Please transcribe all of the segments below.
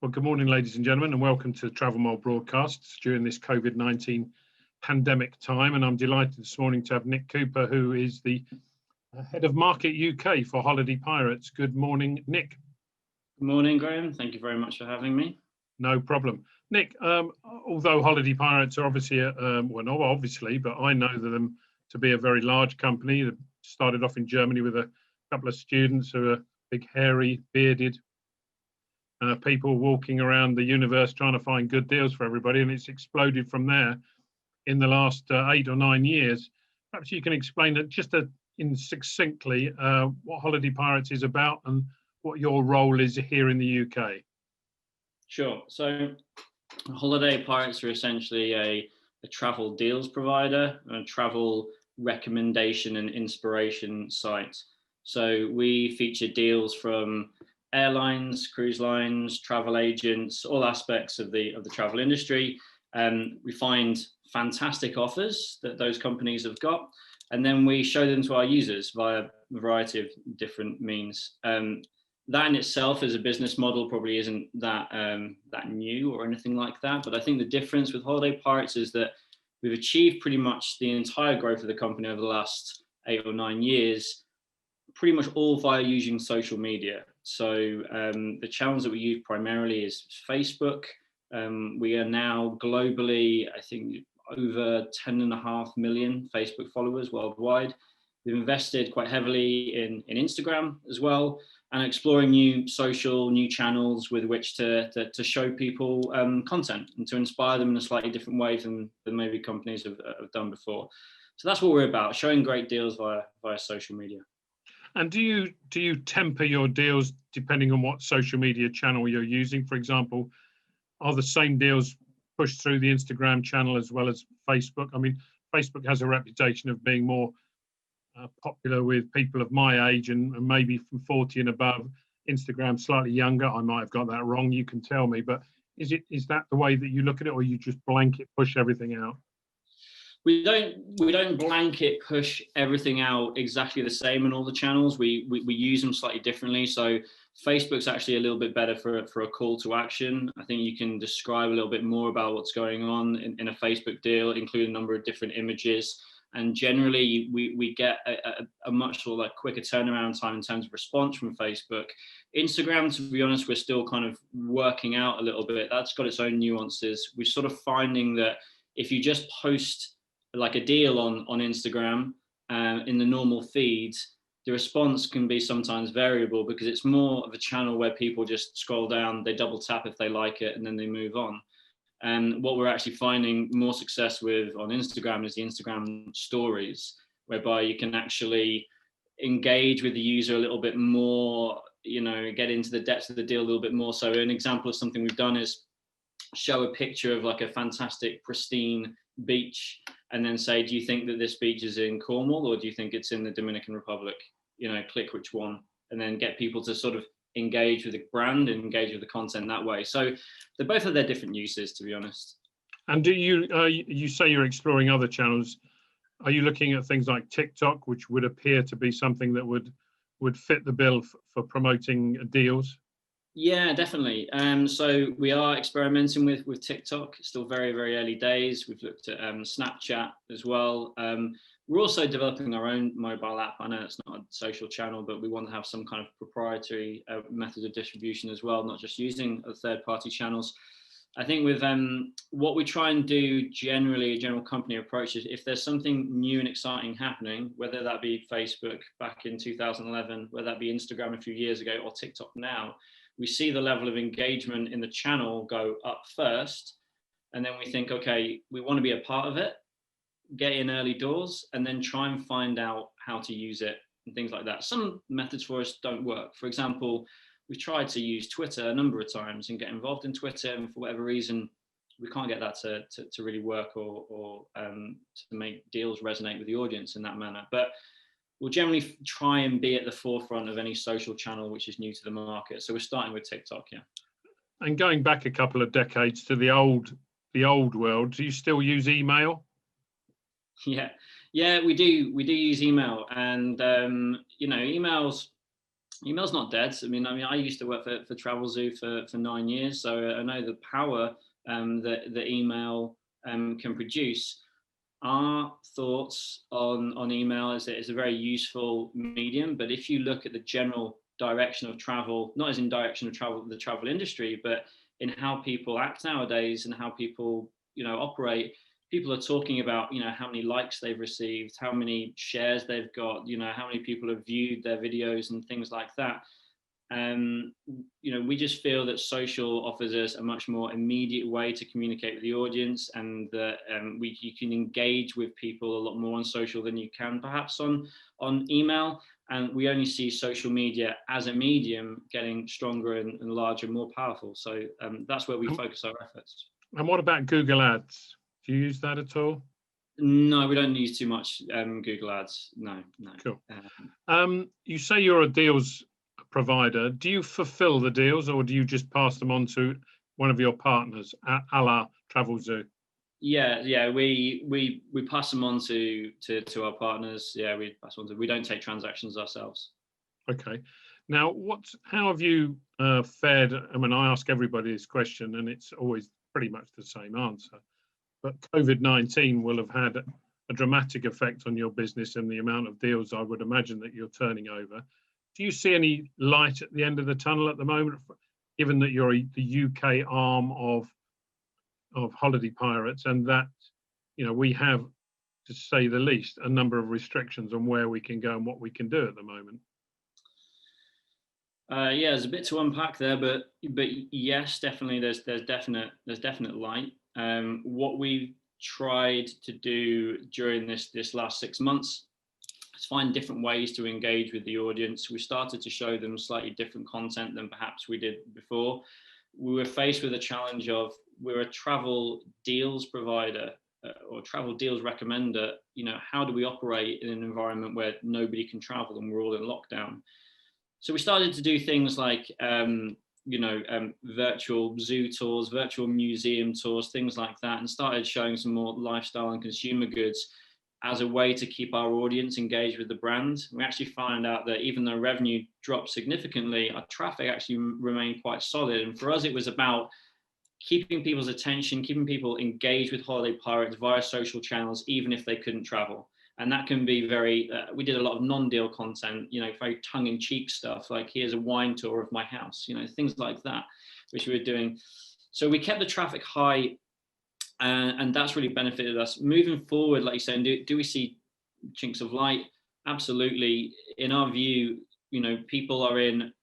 Well, good morning, ladies and gentlemen, and welcome to TravelMole broadcasts during this COVID-19 pandemic time. And I'm delighted this morning to have Nick Cooper, who is the head of market UK for Holiday Pirates. Good morning, Nick. Good morning, Graham. Thank you very much for having me. No problem. Nick, although Holiday Pirates are obviously, well, not obviously, but I know them to be a very large company that started off in Germany with a couple of students who are big, hairy, bearded people walking around the universe trying to find good deals for everybody, and it's exploded from there in the last 8 or 9 years. Perhaps you can explain that just in succinctly what Holiday Pirates is about and what your role is here in the UK. Sure. So Holiday Pirates are essentially a travel deals provider, a travel recommendation and inspiration site. So we feature deals from airlines, cruise lines, travel agents, all aspects of the travel industry. We find fantastic offers that those companies have got, and then we show them to our users via a variety of different means. That in itself as a business model probably isn't that new or anything like that, but I think the difference with Holiday Pirates is that we've achieved pretty much the entire growth of the company over the last 8 or 9 years, pretty much all via using social media. So the channels that we use primarily is Facebook. We are now globally, I think, over 10.5 million Facebook followers worldwide. We've invested quite heavily in Instagram as well, and exploring new channels with which to show people content and to inspire them in a slightly different way than maybe companies have done before. So that's what we're about, showing great deals via social media. And do you temper your deals depending on what social media channel you're using? For example, are the same deals pushed through the Instagram channel as well as Facebook? I mean, Facebook has a reputation of being more popular with people of my age and maybe from 40 and above. Instagram slightly younger. I might have got that wrong. You can tell me, but is that the way that you look at it, or you just blanket push everything out? We don't blanket push everything out exactly the same in all the channels. We use them slightly differently. So Facebook's actually a little bit better for a call to action. I think you can describe a little bit more about what's going on in a Facebook deal, including a number of different images. And generally, we get a much sort of like quicker turnaround time in terms of response from Facebook. Instagram, to be honest, we're still kind of working out a little bit. That's got its own nuances. We're sort of finding that if you just post like a deal on Instagram in the normal feeds, the response can be sometimes variable because it's more of a channel where people just scroll down, they double tap if they like it, and then they move on. And what we're actually finding more success with on Instagram is the Instagram stories, whereby you can actually engage with the user a little bit more, get into the depths of the deal a little bit more. So an example of something we've done is show a picture of like a fantastic, pristine beach and then say, do you think that this beach is in Cornwall or do you think it's in the Dominican Republic? Click which one, and then get people to sort of engage with the brand and engage with the content that way. So they both have their different uses, to be honest. And do you say you're exploring other channels? Are you looking at things like TikTok, which would appear to be something that would fit the bill for promoting deals? Yeah, definitely. So we are experimenting with TikTok. It's still very, very early days. We've looked at Snapchat as well. We're also developing our own mobile app. I know it's not a social channel, but we want to have some kind of proprietary method of distribution as well, not just using third-party channels. I think with what we try and do generally, a general company approach is if there's something new and exciting happening, whether that be Facebook back in 2011, whether that be Instagram a few years ago, or TikTok now, we see the level of engagement in the channel go up first. And then we think, okay, we want to be a part of it, get in early doors, and then try and find out how to use it and things like that. Some methods for us don't work. For example, we've tried to use Twitter a number of times and get involved in Twitter, and for whatever reason, we can't get that to really work or to make deals resonate with the audience in that manner. But we'll generally try and be at the forefront of any social channel which is new to the market. So we're starting with TikTok, yeah. And going back a couple of decades to the old world, do you still use email? Yeah, we do use email, and emails Email's not dead. I mean, I used to work for TravelZoo for 9 years, so I know the power that the email can produce. Our thoughts on email is that it's a very useful medium, but if you look at the general direction of travel, not as in direction of travel, the travel industry, but in how people act nowadays and how people, operate, people are talking about, how many likes they've received, how many shares they've got, how many people have viewed their videos and things like that. um, we just feel that social offers us a much more immediate way to communicate with the audience, and that you can engage with people a lot more on social than you can perhaps on email. And we only see social media as a medium getting stronger and larger, more powerful. So that's where we focus our efforts. And what about Google Ads? Do you use that at all? No, we don't use too much Google Ads. No. Cool. You say you're a deals provider. Do you fulfill the deals, or do you just pass them on to one of your partners, a la TravelZoo? Yeah, we pass them on to our partners. Yeah, we pass on to. We don't take transactions ourselves. Okay. Now, how have you fared? I mean, I ask everybody this question, and it's always pretty much the same answer. But COVID-19 will have had a dramatic effect on your business and the amount of deals I would imagine that you're turning over. Do you see any light at the end of the tunnel at the moment, given that you're the UK arm of Holiday Pirates, and that we have, to say the least, a number of restrictions on where we can go and what we can do at the moment? Yeah, there's a bit to unpack there, but yes, definitely, there's definite light. What we've tried to do during this last 6 months is find different ways to engage with the audience. We started to show them slightly different content than perhaps we did before. We were faced with a challenge of, we're a travel deals provider or travel deals recommender. How do we operate in an environment where nobody can travel and we're all in lockdown? So we started to do things like virtual zoo tours, virtual museum tours, things like that, and started showing some more lifestyle and consumer goods as a way to keep our audience engaged with the brand. We actually found out that even though revenue dropped significantly, our traffic actually remained quite solid. And for us, it was about keeping people's attention, keeping people engaged with Holiday Pirates via social channels, even if they couldn't travel. And that can be very, we did a lot of non-deal content, very tongue-in-cheek stuff, like here's a wine tour of my house, things like that, which we were doing. So we kept the traffic high, and that's really benefited us. Moving forward, like you're saying, do we see chinks of light? Absolutely. In our view, people are in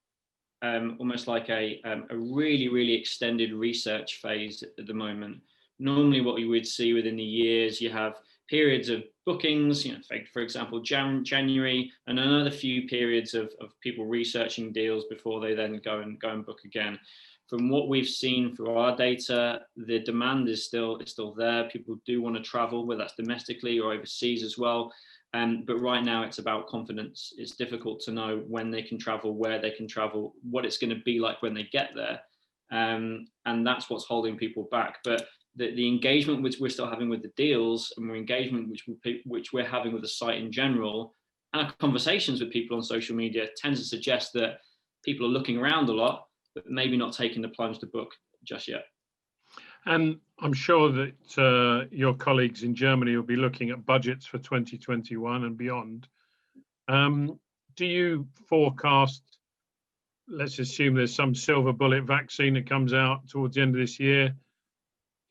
almost like a really, really extended research phase at the moment. Normally what you would see within the years, you have periods of bookings, for example, January, and another few periods of people researching deals before they then go and book again. From what we've seen through our data, the demand is still there. People do want to travel, whether that's domestically or overseas as well. But right now it's about confidence. It's difficult to know when they can travel, where they can travel, what it's going to be like when they get there. And that's what's holding people back. But the engagement which we're still having with the deals, and engagement which we're having with the site in general, and our conversations with people on social media tends to suggest that people are looking around a lot, but maybe not taking the plunge to book just yet. And I'm sure that your colleagues in Germany will be looking at budgets for 2021 and beyond. Do you forecast, let's assume there's some silver bullet vaccine that comes out towards the end of this year,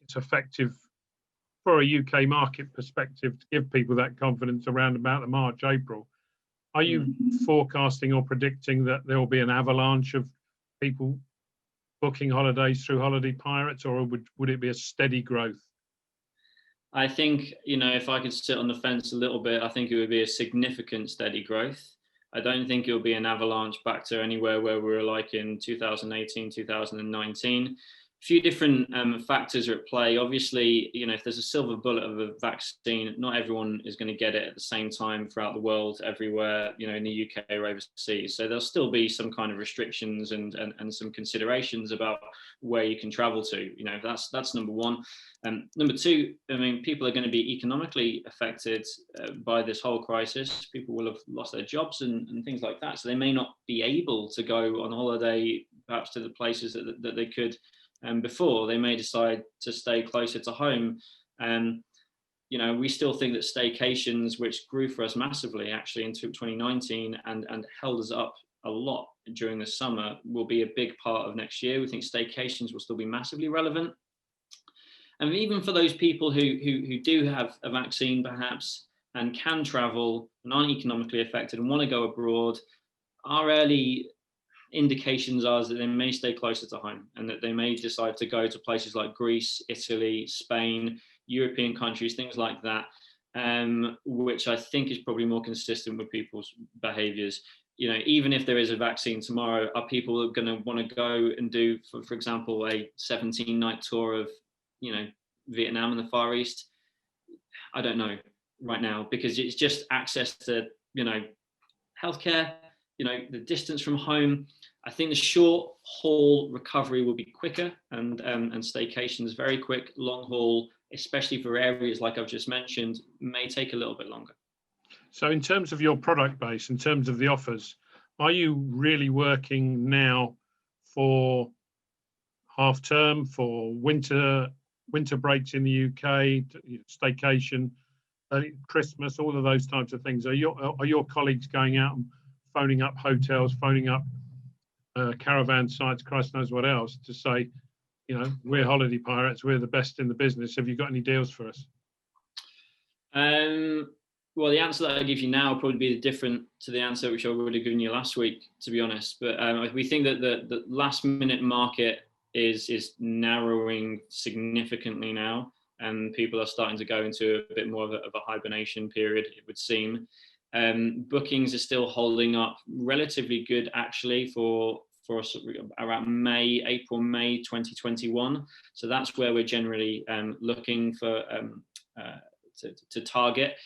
it's effective for a UK market perspective to give people that confidence around about the March, April. Are you forecasting or predicting that there will be an avalanche of people booking holidays through Holiday Pirates, or would it be a steady growth? I think, if I could sit on the fence a little bit, I think it would be a significant steady growth. I don't think it'll be an avalanche back to anywhere where we were like in 2018, 2019. few different factors are at play. Obviously, if there's a silver bullet of a vaccine, not everyone is going to get it at the same time throughout the world, everywhere, in the UK or overseas. So there'll still be some kind of restrictions and some considerations about where you can travel to. That's number one. Number two, people are going to be economically affected by this whole crisis. People will have lost their jobs and things like that. So they may not be able to go on holiday, perhaps to the places that they could before. They may decide to stay closer to home. We still think that staycations, which grew for us massively actually into 2019 and held us up a lot during the summer, will be a big part of next year. We think staycations will still be massively relevant. And even for those people who do have a vaccine perhaps and can travel and aren't economically affected and want to go abroad, our early indications are that they may stay closer to home and that they may decide to go to places like Greece, Italy, Spain, European countries, things like that, which I think is probably more consistent with people's behaviors. Even if there is a vaccine tomorrow, are people going to want to go and do, for example, a 17-night tour of, Vietnam and the Far East? I don't know right now, because it's just access to, healthcare, the distance from home. I think the short haul recovery will be quicker and staycations very quick. Long haul, especially for areas like I've just mentioned, may take a little bit longer. So in terms of your product base, in terms of the offers, are you really working now for half term, for winter breaks in the UK, staycation, Christmas, all of those types of things? Are your colleagues going out and phoning up hotels, phoning up caravan sites, Christ knows what else, to say, we're holiday pirates, we're the best in the business, have you got any deals for us? Well, the answer that I give you now will probably be different to the answer which I would have given you last week, to be honest. But we think that the last minute market is narrowing significantly now, and people are starting to go into a bit more of a hibernation period, it would seem. Bookings are still holding up relatively good actually for around April, May 2021. So that's where we're generally looking for to target.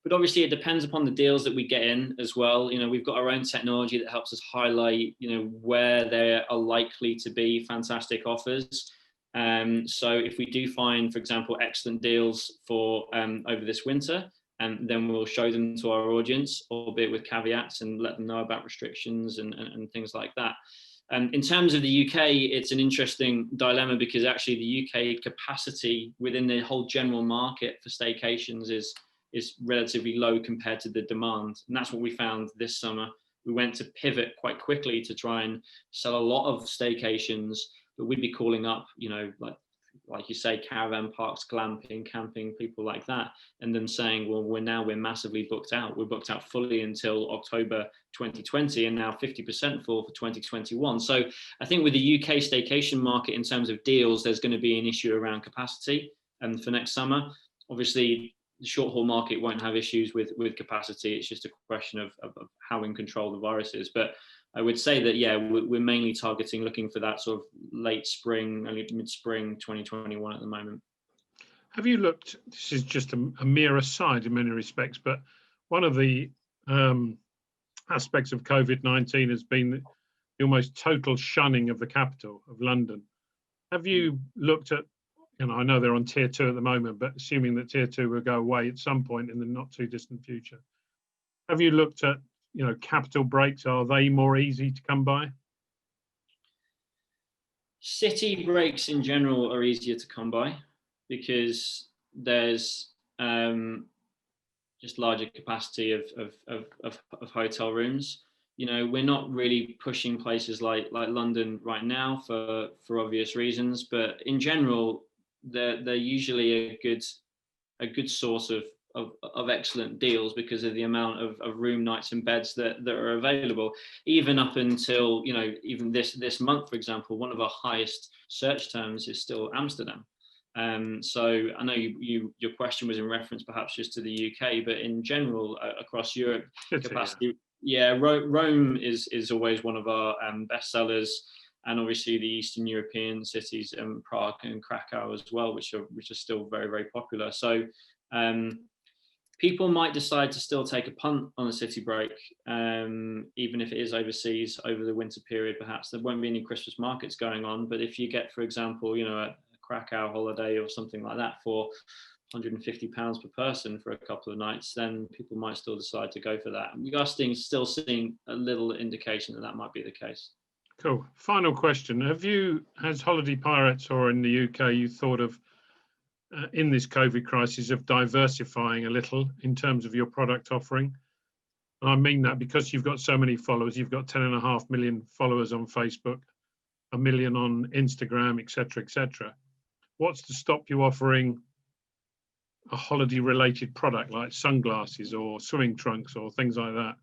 But obviously it depends upon the deals that we get in as well. We've got our own technology that helps us highlight, where there are likely to be fantastic offers. So if we do find, for example, excellent deals for over this winter, and then we'll show them to our audience, albeit with caveats, and let them know about restrictions and things like that. In terms of the UK, it's an interesting dilemma, because actually the UK capacity within the whole general market for staycations is relatively low compared to the demand. And that's what we found this summer. We went to pivot quite quickly to try and sell a lot of staycations, but we'd be calling up, like you say, caravan parks, glamping, camping, people like that, and then saying, well, we're massively booked out. We're booked out fully until October 2020, and now 50% full for 2021. So I think with the UK staycation market, in terms of deals, there's going to be an issue around capacity for next summer. Obviously, the short haul market won't have issues with capacity. It's just a question of how in control the virus is. But I would say that, yeah, we're mainly looking for that sort of late spring, early mid-spring 2021 at the moment. Have you looked, this is just a mere aside in many respects, but one of the aspects of COVID-19 has been the almost total shunning of the capital of London. Have you looked at, I know they're on tier 2 at the moment, but assuming that tier 2 will go away at some point in the not too distant future, have you looked at, capital breaks? Are they more easy to come by? City breaks in general are easier to come by, because there's just larger capacity of hotel rooms. We're not really pushing places like London right now for obvious reasons, but in general, they're usually a good source of excellent deals because of the amount of room nights and beds that are available. Even up until even this month, for example, one of our highest search terms is still Amsterdam. So I know your question was in reference perhaps just to the UK, but in general across Europe, capacity. Yeah, Rome is always one of our best sellers. and obviously the Eastern European cities, Prague and Krakow as well, which are still very, very popular. So people might decide to still take a punt on a city break, even if it is overseas over the winter period. Perhaps there won't be any Christmas markets going on, but if you get, for example, you know, a Krakow holiday or something like that for £150 per person for a couple of nights, then people might still decide to go for that. We are still seeing a little indication that that might be the case. Cool. Final question. Has Holiday Pirates, or in the UK, you thought of, in this COVID crisis, of diversifying a little in terms of your product offering? And I mean that because you've got so many followers. You've got 10.5 million followers on Facebook, 1 million on Instagram, etc., etc. What's to stop you offering a holiday related product like sunglasses or swimming trunks or things like that?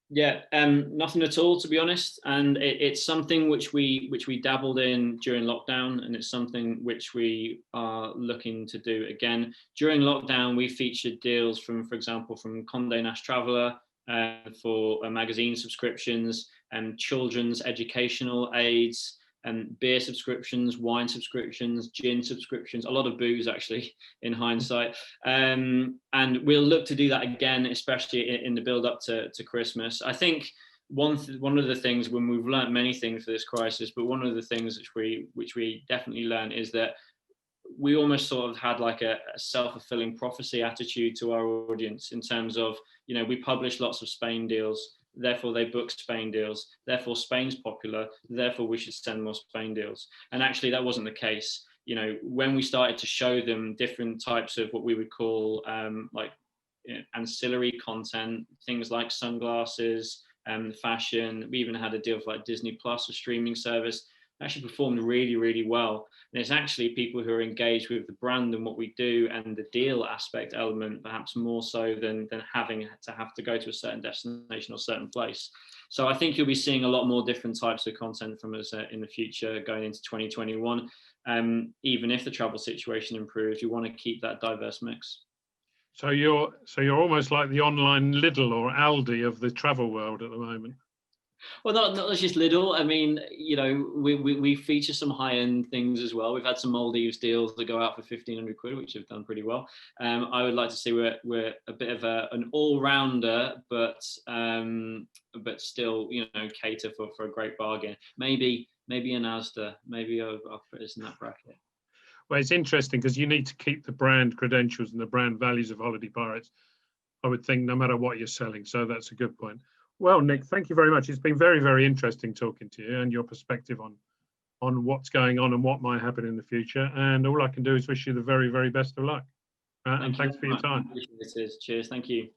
Yeah, nothing at all, to be honest. And it's something which we dabbled in during lockdown, and it's something which we are looking to do again. During lockdown, we featured deals from, for example, from Condé Nast Traveler for magazine subscriptions and children's educational aids, and beer subscriptions, wine subscriptions, gin subscriptions, a lot of booze actually in hindsight. And we'll look to do that again, especially in the build up to Christmas. I think one of the things, when we've learned many things for this crisis, but one of the things which we definitely learned is that we almost sort of had like a self-fulfilling prophecy attitude to our audience, in terms of, you know, we publish lots of Spain deals, therefore they book Spain deals, therefore Spain's popular, therefore we should send more Spain deals. And actually that wasn't the case. You know, when we started to show them different types of what we would call ancillary content, things like sunglasses and fashion, we even had a deal for like Disney Plus, a streaming service, actually performed really, really well. And it's actually people who are engaged with the brand and what we do and the deal aspect element, perhaps more so than having to go to a certain destination or certain place. So I think you'll be seeing a lot more different types of content from us in the future going into 2021. Even if the travel situation improves, you want to keep that diverse mix. So you're almost like the online Lidl or Aldi of the travel world at the moment. Well, not just Lidl. I mean, you know, we feature some high-end things as well. We've had some Maldives deals that go out for 1,500 quid, which have done pretty well. I would like to say we're a bit of an all-rounder, but still, you know, cater for a great bargain. Maybe an Asda. Maybe I'll put this in that bracket. Well, it's interesting because you need to keep the brand credentials and the brand values of Holiday Pirates, I would think, no matter what you're selling. So that's a good point. Well, Nick, thank you very much. It's been very, very interesting talking to you and your perspective on what's going on and what might happen in the future. And all I can do is wish you the very, very best of luck. And thanks for your time. Cheers. Thank you.